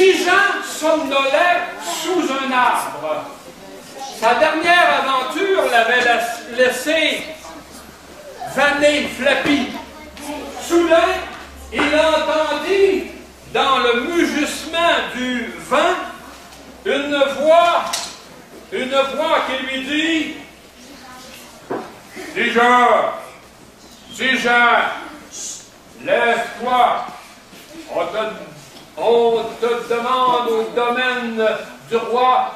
Tigean somnolait sous un arbre. Sa dernière aventure l'avait laissé vanner, flappy. Soudain, il entendit dans le mugissement du vent une voix qui lui dit: Tigean, lève-toi, on te demande au domaine du roi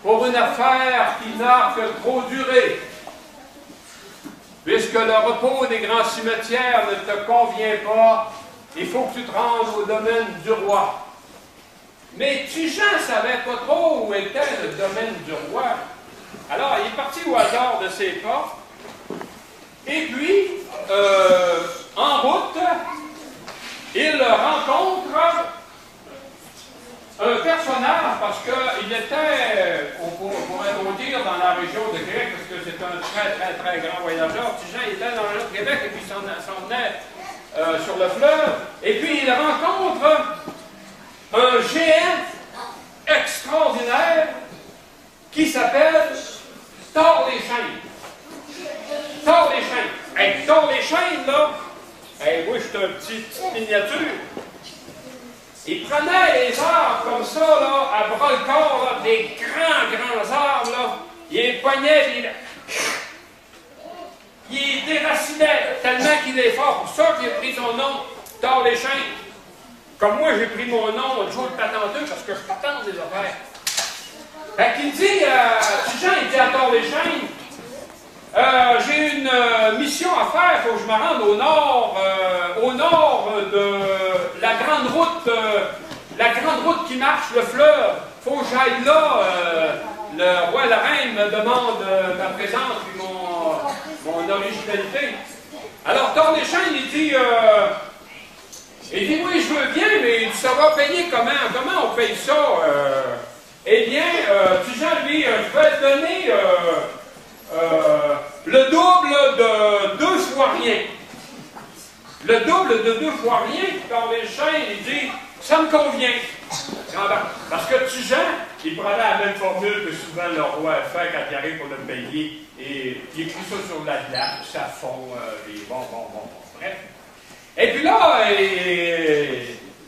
pour une affaire qui n'a que trop duré. Puisque le repos des grands cimetières ne te convient pas, il faut que tu te rendes au domaine du roi. Mais Tigean ne savait pas trop où était le domaine du roi. Alors, il est parti au hasard de ses pas. Et puis, en route, il rencontre un personnage, parce qu'il était, on pourrait dire, dans la région de Québec, parce que c'est un très grand voyageur. Tigean était dans le Québec et puis s'en venait sur le fleuve. Et puis il rencontre un géant extraordinaire qui s'appelle Thor les Chênes. Thor les Chênes. Hey, Thor les Chênes, là, hey, moi, je suis un petite miniature. Il prenait les arbres comme ça, là, à bras-le-corps, là, des grands arbres, là. Il les poignait, il déracinait tellement qu'il est fort. Pour ça qu'il a pris son nom, Thor les Chênes. Comme moi, j'ai pris mon nom, Joe le patenteux, parce que je patente des affaires. Fait qu'il dit, Tigean, il dit à Thor les Chênes, j'ai une mission à faire, il faut que je me rende au nord de la grande route qui marche le fleuve. Il faut que j'aille là. Le roi et la reine me demandent ma présence et mon originalité. Alors, Thor les Chênes, il dit, oui, je veux bien, mais ça va payer comment? Comment on paye ça? Eh bien, Tigean, lui, je vais te donner le double de 2 fois rien. Le double de 2 fois rien, Thor les Chênes, il dit, ça me convient. Parce que Tigean, il prenait la même formule que souvent le roi fait quand il arrive pour le payer, et il écrit ça sur la glace, ça fond, bref. Et puis là,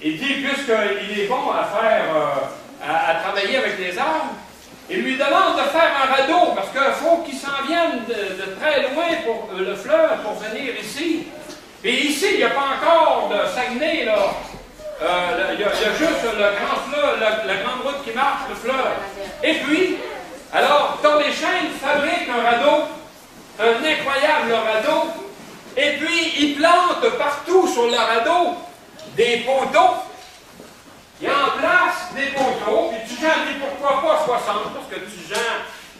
il dit, puisqu'il est bon à faire, à travailler avec les arbres, il lui demande de faire un radeau, parce qu'il faut qu'il s'en vienne de très loin pour le fleuve, pour venir ici. Et ici, il n'y a pas encore de Saguenay, là. Il y a juste le grand fleuve, la grande route qui marche, le fleuve. Et puis, alors, Thor les Chênes fabrique un radeau, un incroyable radeau, et puis il plante partout sur le radeau des poteaux. Il en place des poteaux, puis Tigean dit pourquoi pas 60, parce que Tigean,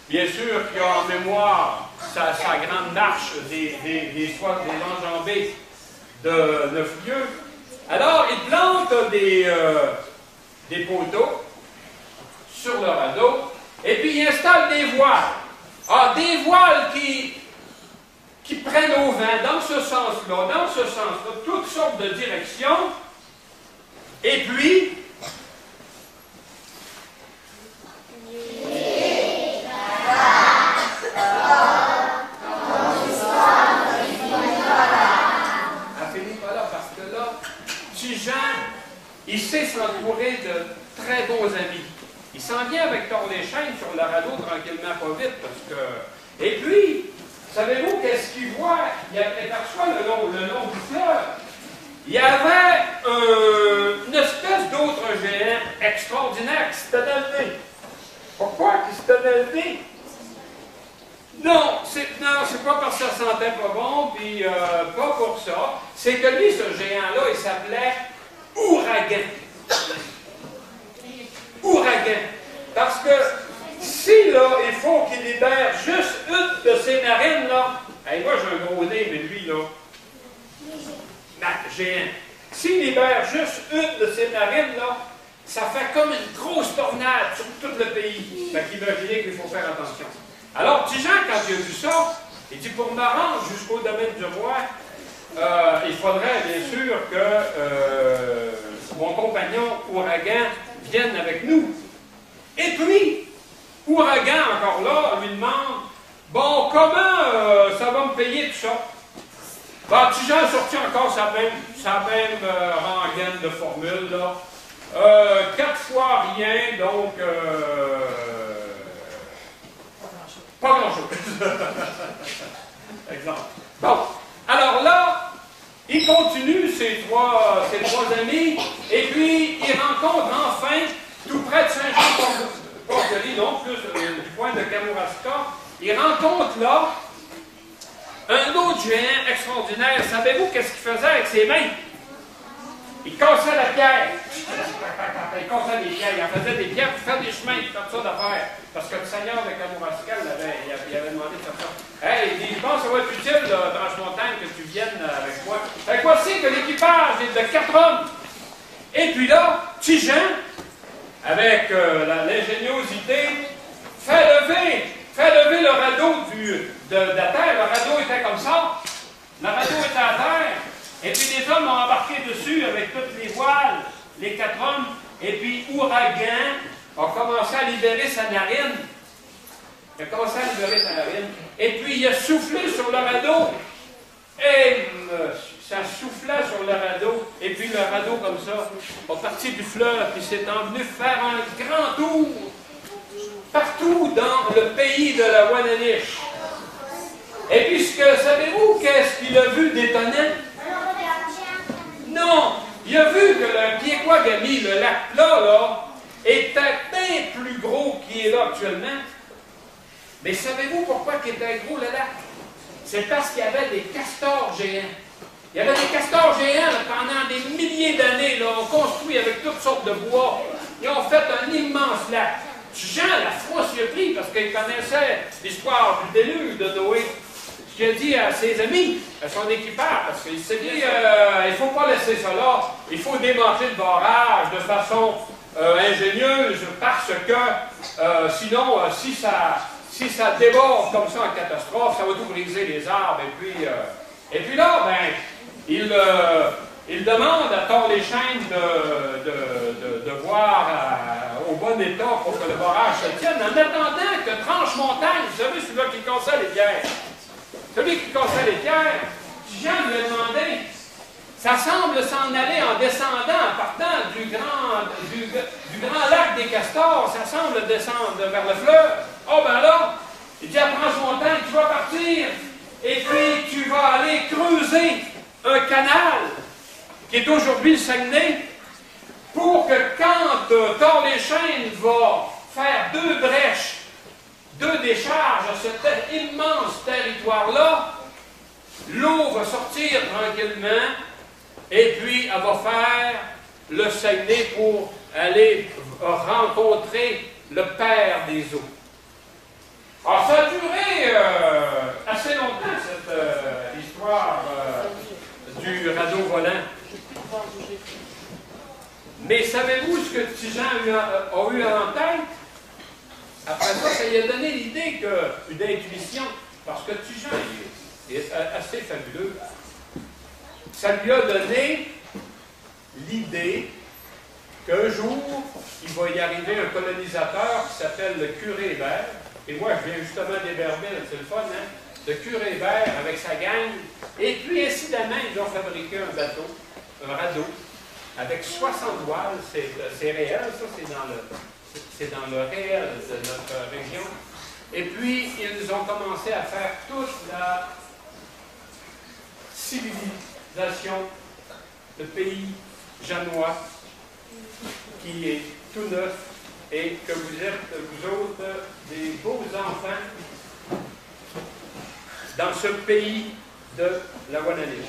bien sûr, qui a en mémoire sa grande marche des enjambées de 9 lieues. Alors, il plante des poteaux sur le radeau, et puis il installe des voiles. Ah, des voiles qui prennent au vent dans ce sens-là, toutes sortes de directions. Et puis, Tigean, il sait s'entourer de très bons amis. Il s'en vient avec Thor les Chênes sur le radeau tranquillement, pas vite, parce que... Et puis, savez-vous qu'est-ce qu'il voit? Il aperçoit le long du fleuve. Il y avait une espèce d'autre géant extraordinaire qui se tenait le nez. Pourquoi qu'il se tenait le nez? Non, c'est pas parce que ça sentait pas bon, puis pas pour ça. C'est que lui, ce géant-là, il s'appelait Ouragan. Ouragan. Parce que si, là, il faut qu'il libère juste une de ses narines, là. Hey, moi, j'ai un gros nez, mais lui, là, géant. S'il libère juste une de ses narines, là, ça fait comme une grosse tornade sur tout le pays. Fait qu'imaginez qu'il faut faire attention. Alors, Tigean, quand il a vu ça, il dit, pour me rendre jusqu'au domaine du roi, il faudrait bien sûr que mon compagnon Ouragan viennent avec nous. Et puis, Ouragan, encore là, lui demande, bon, comment ça va me payer tout ça? Ben, Tijan a sorti encore sa même rengaine de formule, là. 4 fois rien, donc pas grand-chose. Exemple. Bon, alors là, il continue ses trois amis, et puis il rencontre enfin, tout près de Saint-Jean-Port-de-Lys, non plus du point de Kamouraska, il rencontre là un autre géant extraordinaire. Savez-vous qu'est-ce qu'il faisait avec ses mains? Il cassait la pierre. Il cassait des pierres. Il en faisait des pierres pour faire des chemins, comme ça d'affaires. Parce que le seigneur de Kamouraska, il avait demandé de faire ça. Hey, il dit, je pense que ça va être utile, Tranche-Montagne, que tu viennes avec moi. Fait que voici que l'équipage est de 4 hommes. Et puis là, Tijan, avec l'ingéniosité, fait lever le radeau de la terre. Le radeau était comme ça. Le radeau était à terre. Et puis les hommes ont embarqué dessus avec toutes les voiles, les 4 hommes. Et puis Ouragan a commencé à libérer sa narine. Il a commencé à libérer sa narine. Et puis il a soufflé sur le radeau. Et ça soufflait sur le radeau. Et puis le radeau, comme ça, a parti du fleuve. Puis s'est envenu faire un grand tour partout dans le pays de la Wananiche. Et puis, savez-vous qu'est-ce qu'il a vu d'étonnant? Non! Il a vu que le Piekouagami, le lac plat, là, était bien plus gros qu'il est là actuellement. Mais savez-vous pourquoi il était gros, le lac? C'est parce qu'il y avait des castors géants. Il y avait des castors géants là, pendant des milliers d'années. Là, on construit avec toutes sortes de bois. Ils ont fait un immense lac. Jean la frousse y a pris parce qu'il connaissait l'histoire du déluge de Noé. Ce qu'il a dit à ses amis, à son équipage, parce qu'il s'est dit, il ne faut pas laisser ça là, il faut démanteler le barrage de façon ingénieuse, parce que sinon, si ça déborde comme ça en catastrophe, ça va tout briser les arbres. Et puis là, ben, il demande à Torléchaine de voir au bon état pour que le barrage se tienne, en attendant que Tranche-Montagne, vous savez, celui-là qui cassait les pierres, celui qui cassait les pierres, Jean lui a demandé, ça semble s'en aller en descendant, en partant du grand lac des Castors, ça semble descendre vers le fleuve. Oh ben là, il dit à Tranche-Montagne, tu vas partir, et puis tu vas aller creuser un canal, qui est aujourd'hui le Saguenay, pour que quand Torléchaine va faire 2 brèches, 2 décharges à cet immense territoire-là, l'eau va sortir tranquillement, et puis elle va faire le Saguenay pour aller rencontrer le Père des eaux. Alors ça a duré assez longtemps, cette histoire du radeau volant. Mais savez-vous ce que Tijan a eu en tête? Après ça lui a donné l'idée, une intuition, parce que Tijan est assez fabuleux. Ça lui a donné l'idée qu'un jour, il va y arriver un colonisateur qui s'appelle le curé Hébert. Et moi, je viens justement d'Héberville, c'est le fun, hein? Le curé Hébert avec sa gang. Et puis, incidemment, ils ont fabriqué un bateau, un radeau, avec 60 voiles. C'est réel, ça, c'est dans le réel de notre région. Et puis, ils ont commencé à faire toute la civilisation, le pays janois, qui est tout neuf, et que vous êtes, vous autres, des beaux enfants dans ce pays de la Wananiche.